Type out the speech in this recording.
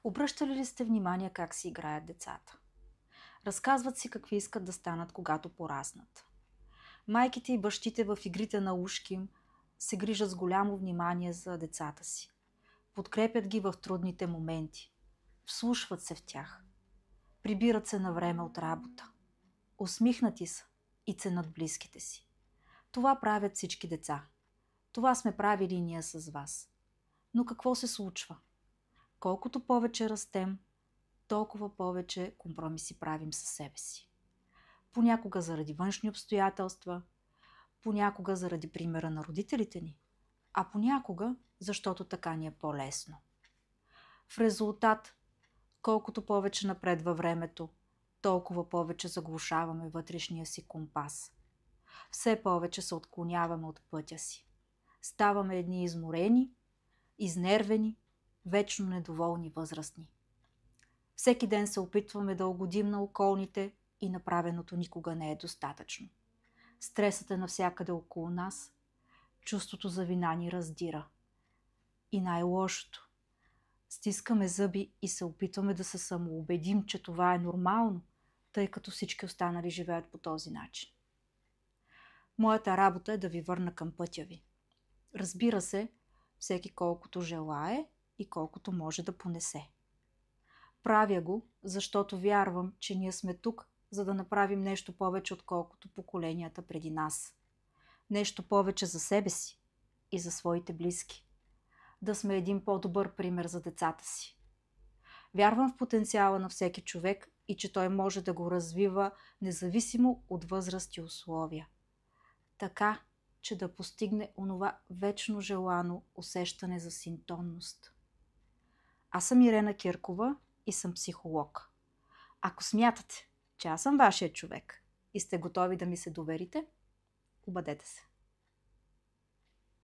Обръщали ли сте внимание как си играят децата? Разказват си какви искат да станат, когато пораснат. Майките и бащите в игрите на ушки им се грижат с голямо внимание за децата си. Подкрепят ги в трудните моменти. Вслушват се в тях. Прибират се на време от работа. Усмихнати са и ценят близките си. Това правят всички деца. Това сме правили и ние с вас. Но какво се случва? Колкото повече растем, толкова повече компромиси правим със себе си. Понякога заради външни обстоятелства, понякога заради примера на родителите ни, а понякога защото така ни е по-лесно. В резултат, колкото повече напред във времето, толкова повече заглушаваме вътрешния си компас. Все повече се отклоняваме от пътя си. Ставаме едни изморени, изнервени, вечно недоволни възрастни. Всеки ден се опитваме да угодим на околните и направеното никога не е достатъчно. Стресът е навсякъде около нас, чувството за вина ни раздира. И най-лошото – стискаме зъби и се опитваме да се самоубедим, че това е нормално, тъй като всички останали живеят по този начин. Моята работа е да ви върна към пътя ви. Разбира се, всеки колкото желае и колкото може да понесе. Правя го, защото вярвам, че ние сме тук, за да направим нещо повече, отколкото поколенията преди нас. Нещо повече за себе си и за своите близки. Да сме един по-добър пример за децата си. Вярвам в потенциала на всеки човек и че той може да го развива независимо от възраст и условия. Така, че да постигне онова вечно желано усещане за синтонност. Аз съм Ирена Киркова и съм психолог. Ако смятате, че аз съм вашия човек и сте готови да ми се доверите, обадете се.